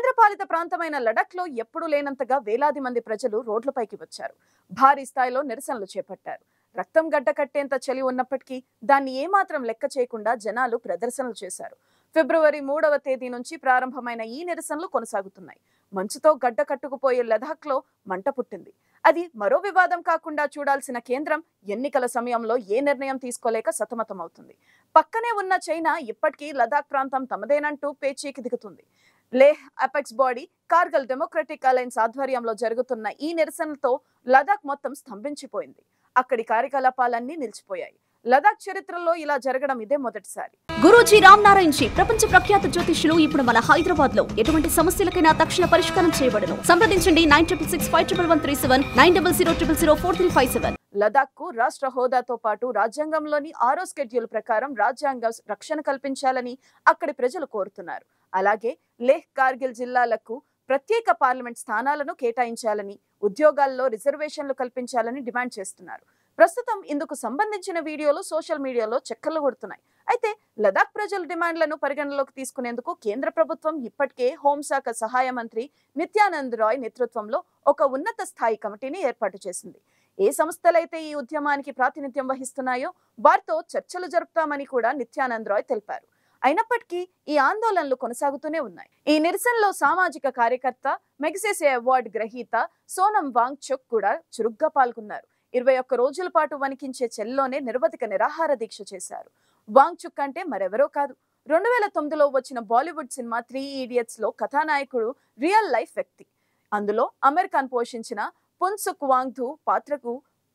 కేంద్రపాలిత ప్రాంతమైన లడఖ్లో ఎప్పుడూ లేనంతగా వేలాది మంది ప్రజలు రోడ్లపైకి వచ్చారు. భారీ స్థాయిలో నిరసనలు చేపట్టారు. రక్తం గడ్డకట్టేంత చలి ఉన్నప్పటికీ దాన్ని ఏమాత్రం లెక్క చేయకుండా జనాలు ప్రదర్శనలు చేశారు. ఫిబ్రవరి 3వ తేదీ నుంచి ప్రారంభమైన ఈ నిరసనలు కొనసాగుతున్నాయి. మంచుతో గడ్డ కట్టుకుపోయే లదాఖ్లో మంట పుట్టింది. అది మరో వివాదం కాకుండా చూడాల్సిన కేంద్రం ఎన్నికల సమయంలో ఏ నిర్ణయం తీసుకోలేక సతమతమవుతుంది. పక్కనే ఉన్న చైనా ఇప్పటికీ లదాఖ్ ప్రాంతం తమదేనంటూ పేచీకి దిగుతుంది. Leh apex body Kargil democratic alliance ఆధ్వర్యంలో జరుగుతున్న ఈ నిరసనలతో లదాఖ్ మొత్తం స్తంభించిపోయింది. అక్కడి కార్యకలాపాలన్నీ నిలిచిపోయాయి. లదాఖ్ చరిత్రలో ఇలా జరగడం ఇదే మొదటిసారి. గురూజీ రామ్ నారాయణ్ జీ ప్రపంచ ప్రఖ్యాత జ్యోతిష్యులు ఇప్పుడు మన హైదరాబాద్ లో ఎటువంటి సమస్యలకైనా తక్షణ పరిష్కారం చేయబడును. సంప్రదించండి 96651137 9000004357. లదాఖ్ కు రాష్ట్ర హోదాతో పాటు రాజ్యాంగంలోని 6వ షెడ్యూల్ ప్రకారం రాజ్యాంగ రక్షణ కల్పించాలని అక్కడి ప్రజలు కోరుతున్నారు. అలాగే లేహ్ కార్గిల్ జిల్లాలకు ప్రత్యేక పార్లమెంట్ స్థానాలను కేటాయించాలని, ఉద్యోగాల్లో రిజర్వేషన్లు కల్పించాలని డిమాండ్ చేస్తున్నారు. ప్రస్తుతం ఇందుకు సంబంధించిన వీడియోలు సోషల్ మీడియాలో చక్కర్లు కొడుతున్నాయి. అయితే లదాఖ్ ప్రజల డిమాండ్లను పరిగణలోకి తీసుకునేందుకు కేంద్ర ప్రభుత్వం ఇప్పటికే హోంశాఖ సహాయ మంత్రి నిత్యానంద్ రాయ్ నేతృత్వంలో ఒక ఉన్నత స్థాయి కమిటీని ఏర్పాటు చేసింది. ఏ సంస్థలైతే ఈ ఉద్యమానికి ప్రాతినిధ్యం వహిస్తున్నాయో వారితో చర్చలు జరుపుతామని కూడా నిత్యానంద్ రాయ్ తెలిపారు. అయినప్పటికీ ఈ ఆందోళనలు కొనసాగుతూనే ఉన్నాయి. ఈ నిరసనలో సామాజిక కార్యకర్త, మెగ్సెసే అవార్డు గ్రహీత సోనం వాంగ్చుక్ కూడా చురుగ్గా పాల్గొన్నారు. 21 రోజుల పాటు వణికించే చెల్లోనే నిరవధిక నిరాహార దీక్ష చేశారు. వాంగ్చుక్ అంటే మరెవరో కాదు, 2009లో వచ్చిన బాలీవుడ్ సినిమా 3 Idiots లో కథానాయకుడు రియల్ లైఫ్ వ్యక్తి. అందులో అమీర్ ఖాన్ పోషించిన పున్సుక్ వాంగ్ధు పాత్రకు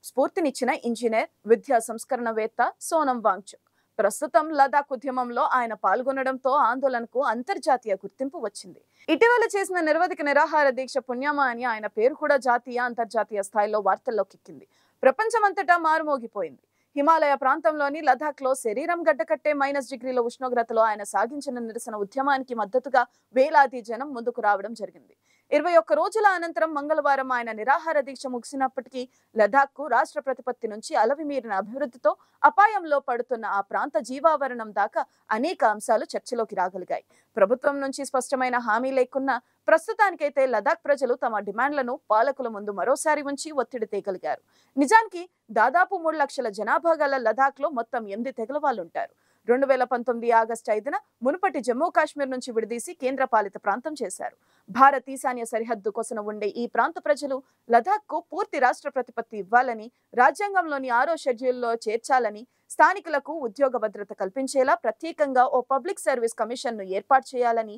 స్ఫూర్తినిచ్చిన ఇంజనీర్, విద్యా సంస్కరణవేత్త సోనం వాంగ్చుక్. ప్రస్తుతం లదాఖ్ ఉద్యమంలో ఆయన పాల్గొనడంతో ఆందోళనకు అంతర్జాతీయ గుర్తింపు వచ్చింది. ఇటీవల చేసిన నిరవధిక నిరాహార దీక్ష పుణ్యమా అని ఆయన పేరు కూడా జాతీయ, అంతర్జాతీయ స్థాయిలో వార్తల్లోకెక్కింది. ప్రపంచమంతటా మారుమోగిపోయింది. హిమాలయ ప్రాంతంలోని లదాఖ్ లో శరీరం గడ్డకట్టే -డిగ్రీల ఉష్ణోగ్రతలో ఆయన సాగించిన నిరసన ఉద్యమానికి మద్దతుగా వేలాది జనం ముందుకు రావడం జరిగింది. 21 రోజుల అనంతరం మంగళవారం ఆయన నిరాహార దీక్ష ముగిసినప్పటికీ లదాఖ్ కు రాష్ట్ర ప్రతిపత్తి నుంచి అలవిమీరిన అభివృద్ధితో అపాయంలో పడుతున్న ఆ ప్రాంత జీవావరణం దాకా అనేక అంశాలు చర్చలోకి రాగలిగాయి. ప్రభుత్వం నుంచి స్పష్టమైన హామీ లేకున్నా ప్రస్తుతానికైతే లదాఖ్ ప్రజలు తమ డిమాండ్లను పాలకుల ముందు మరోసారి ఉంచి ఒత్తిడి తేగలిగారు. నిజానికి దాదాపు 3 లక్షల జనాభా గల లదాఖ్ లో మొత్తం 8 తెగల వాళ్ళు ఉంటారు. 2019 ఆగస్టు 5న మునుపటి జమ్మూ కాశ్మీర్ నుంచి విడదీసి కేంద్ర పాలిత ప్రాంతం చేశారు. భారత్ ఈశాన్య సరిహద్దు కొసన ఉండే ఈ ప్రాంత ప్రజలు లదాఖ్ కు పూర్తి రాష్ట్ర ప్రతిపత్తి ఇవ్వాలని, రాజ్యాంగంలోని 6వ షెడ్యూల్లో చేర్చాలని, స్థానికులకు ఉద్యోగ భద్రత కల్పించేలా ప్రత్యేకంగా ఓ పబ్లిక్ సర్వీస్ కమిషన్ ను ఏర్పాటు చేయాలని,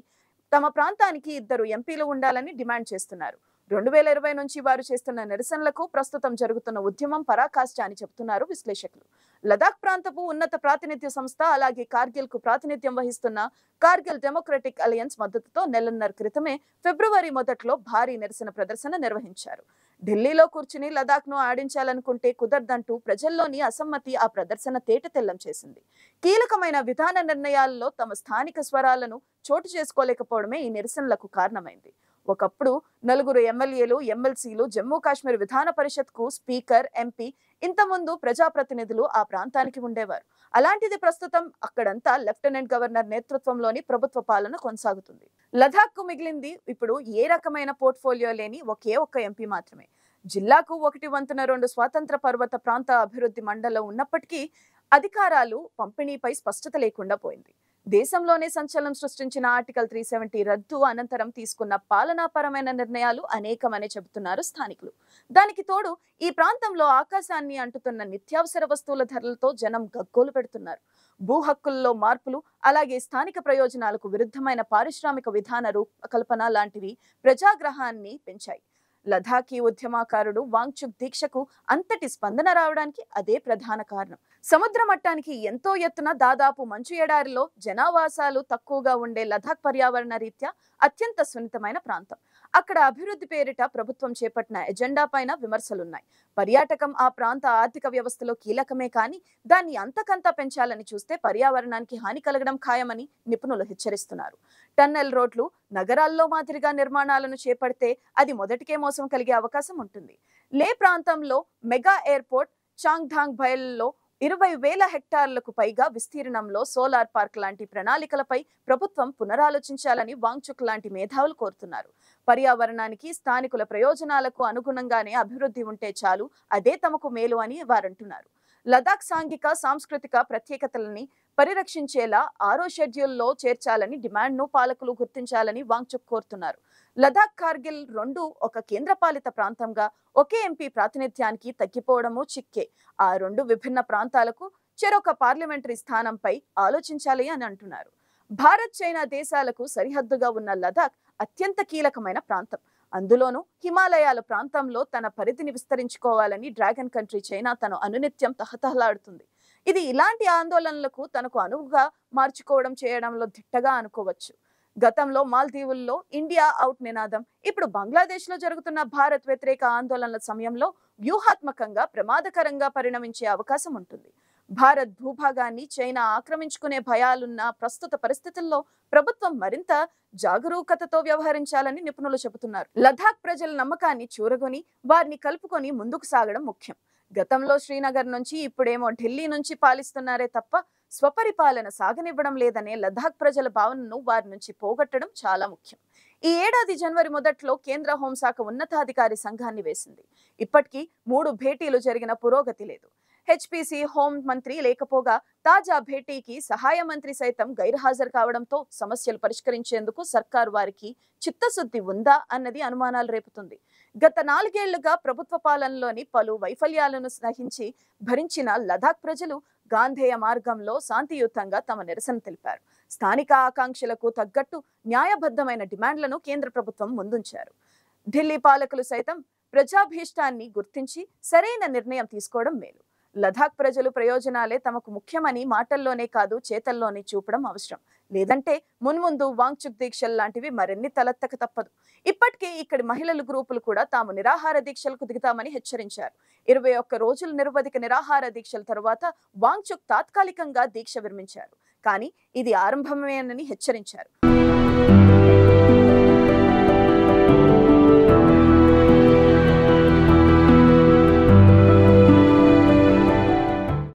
తమ ప్రాంతానికి 2 ఎంపీలు ఉండాలని డిమాండ్ చేస్తున్నారు. 2020 నుంచి వారు చేస్తున్న నిరసనలకు ప్రస్తుతం జరుగుతున్న ఉద్యమం పరాకాష్ఠ అని చెబుతున్నారు విశ్లేషకులు. లదాఖ్ ప్రాంతపు ఉన్నత ప్రాతినిధ్య సంస్థ, అలాగే కార్గిల్ కు ప్రాతినిధ్యం వహిస్తున్న కార్గిల్ డెమోక్రటిక్ అలయన్స్ మద్దతుతో నెలన్నర క్రితమే ఫిబ్రవరి మొదట్లో భారీ నిరసన ప్రదర్శన నిర్వహించారు. ఢిల్లీలో కూర్చుని లదాఖ్ ను ఆడించాలనుకుంటే కుదరదంటూ ప్రజల్లోని అసమ్మతి ఆ ప్రదర్శన తేటతెల్లం చేసింది. కీలకమైన విధాన నిర్ణయాల్లో తమ స్థానిక స్వరాలను చోటు చేసుకోలేకపోవడమే ఈ నిరసనలకు కారణమైంది. ఒకప్పుడు 4 ఎమ్మెల్యేలు, ఎమ్మెల్సీలు, జమ్మూ కాశ్మీర్ విధాన పరిషత్ కు స్పీకర్, ఎంపీ, ఇంతకుముందు ప్రజాప్రతినిధులు ఆ ప్రాంతానికి ఉండేవారు. అలాంటిది ప్రస్తుతం అక్కడంతా లెఫ్టినెంట్ గవర్నర్ నేతృత్వంలోని ప్రభుత్వ పాలన కొనసాగుతుంది. లదాఖ్ కు మిగిలింది ఇప్పుడు ఏ రకమైన పోర్ట్ఫోలియో లేని ఒకే ఒక్క ఎంపీ మాత్రమే. జిల్లాకు 1/2 స్వాతంత్ర పర్వత ప్రాంత అభివృద్ధి మండలం ఉన్నప్పటికీ అధికారాలు పంపిణీపై స్పష్టత లేకుండా పోయింది. దేశంలోనే సంచలనం సృష్టించిన ఆర్టికల్ 370 రద్దు అనంతరం తీసుకున్న పాలనాపరమైన నిర్ణయాలు అనేకమనే చెబుతున్నారు స్థానికులు. దానికి తోడు ఈ ప్రాంతంలో ఆకాశాన్ని అంటుతున్న నిత్యావసర వస్తువుల ధరలతో జనం గగ్గోలు పెడుతున్నారు. భూ హక్కుల్లో మార్పులు, అలాగే స్థానిక ప్రయోజనాలకు విరుద్ధమైన పారిశ్రామిక విధాన రూపకల్పన లాంటివి ప్రజాగ్రహాన్ని పెంచాయి. లదాఖీ ఉద్యమకారుడు వాంగ్చుక్ దీక్షకు అంతటి స్పందన రావడానికి అదే ప్రధాన కారణం. సముద్ర మట్టానికి ఎంతో ఎత్తున దాదాపు మంచు ఎడారిలో జనావాసాలు తక్కువగా ఉండే లదాఖ్ పర్యావరణ రీత్యా అత్యంత సున్నితమైన ప్రాంతం. అక్కడ అభివృద్ధి పేరిట ప్రభుత్వం చేపట్టిన ఎజెండా పైన విమర్శలున్నాయి. పర్యాటకం ఆ ప్రాంత ఆర్థిక వ్యవస్థలో కీలకమే కానీ దాన్ని అంతకంతా పెంచాలని చూస్తే పర్యావరణానికి హాని కలగడం ఖాయమని నిపుణులు హెచ్చరిస్తున్నారు. టన్నెల్ రోడ్లు నగరాల్లో మాదిరిగా నిర్మాణాలను చేపడితే అది మొదటికే మోసం కలిగే అవకాశం ఉంటుంది. లే ప్రాంతంలో మెగా ఎయిర్పోర్ట్, చాంగ్థాంగ్ బయల్లో 20,000 హెక్టార్లకు పైగా విస్తీర్ణంలో సోలార్ పార్క్ లాంటి ప్రణాళికలపై ప్రభుత్వం పునరాలోచించాలని వాంగ్చుక్ లాంటి మేధావులు కోరుతున్నారు. పర్యావరణానికి, స్థానికుల ప్రయోజనాలకు అనుగుణంగానే అభివృద్ధి ఉంటే చాలు, అదే తమకు మేలు అని వారంటున్నారు. లదాఖ్ సాంఘిక, సాంస్కృతిక ప్రత్యేకతలని పరిరక్షించేలా 6వ షెడ్యూల్లో చేర్చాలని డిమాండ్ను పాలకులు గుర్తించాలని వాంగ్చుక్ కోరుతున్నారు. లదాఖ్, కార్గిల్ రెండు ఒక కేంద్రపాలిత ప్రాంతంగా ఒకే ఎంపీ ప్రాతినిధ్యానికి తగ్గిపోవడము చిక్కే. ఆ రెండు విభిన్న ప్రాంతాలకు చెరొక పార్లమెంటరీ స్థానంపై ఆలోచించాలి అని అంటున్నారు. భారత్, చైనా దేశాలకు సరిహద్దుగా ఉన్న లదాఖ్ అత్యంత కీలకమైన ప్రాంతం. అందులోనూ హిమాలయాల ప్రాంతంలో తన పరిధిని విస్తరించుకోవాలని డ్రాగన్ కంట్రీ చైనా తను అనునిత్యం తహతహలాడుతుంది. ఇది ఇలాంటి ఆందోళనలకు తనకు అనువుగా మార్చుకోవడం చేయడంలో దిట్టగా అనుకోవచ్చు. గతంలో మాల్దీవుల్లో ఇండియా అవుట్ నినాదం, ఇప్పుడు బంగ్లాదేశ్లో జరుగుతున్న భారత్ వ్యతిరేక ఆందోళనల సమయంలో వ్యూహాత్మకంగా ప్రమాదకరంగా పరిణమించే అవకాశం ఉంటుంది. భారత్ భూభాగాన్ని చైనా ఆక్రమించుకునే భయాలున్న ప్రస్తుత పరిస్థితుల్లో ప్రభుత్వం మరింత జాగరూకతతో వ్యవహరించాలని నిపుణులు చెబుతున్నారు. లదాఖ్ ప్రజల నమ్మకాన్ని చూరగొని వారిని కలుపుకొని ముందుకు సాగడం ముఖ్యం. గతంలో శ్రీనగర్ నుంచి, ఇప్పుడేమో ఢిల్లీ నుంచి పాలిస్తున్నారే తప్ప స్వపరిపాలన సాగనివ్వడం లేదనే లదాఖ్ ప్రజల భావనను వారి నుంచి పోగొట్టడం చాలా ముఖ్యం. ఈ ఏడాది జనవరి మొదట్లో కేంద్ర హోంశాఖ ఉన్నతాధికారి సంఘాన్ని వేసింది. ఇప్పటికీ 3 భేటీలు జరిగిన పురోగతి లేదు. హెచ్పిసి హోం మంత్రి లేకపోగా తాజా భేటీకి సహాయ మంత్రి సైతం గైర్హాజరు కావడంతో సమస్యలు పరిష్కరించేందుకు సర్కారు వారికి చిత్తశుద్ధి ఉందా అన్నది అనుమానాలు రేపుతుంది. గత 4 ఏళ్లుగా ప్రభుత్వ పాలనలోని పలు వైఫల్యాలను సహించి భరించిన లదాఖ్ ప్రజలు గాంధేయ మార్గంలో శాంతియుతంగా తమ నిరసన తెలిపారు. స్థానిక ఆకాంక్షలకు తగ్గట్టు న్యాయబద్ధమైన డిమాండ్లను కేంద్ర ప్రభుత్వం ముందుంచారు. ఢిల్లీ పాలకులు సైతం ప్రజాభీష్టాన్ని గుర్తించి సరైన నిర్ణయం తీసుకోవడం మేలు. లదాఖ్ ప్రజలు ప్రయోజనాలే తమకు ముఖ్యమని మాటల్లోనే కాదు చేతల్లోనే చూపడం అవసరం. లేదంటే మున్ముందు వాంగ్చుక్ దీక్షలు లాంటివి మరిన్ని తలెత్తక తప్పదు. ఇప్పటికే ఇక్కడి మహిళల గ్రూపులు కూడా తాము నిరాహార దీక్షలకు దిగుతామని హెచ్చరించారు. 21 రోజుల నిరవధిక నిరాహార దీక్షల తరువాత వాంగ్చుక్ తాత్కాలికంగా దీక్ష విరమించారు. కానీ ఇది ఆరంభమేనని హెచ్చరించారు.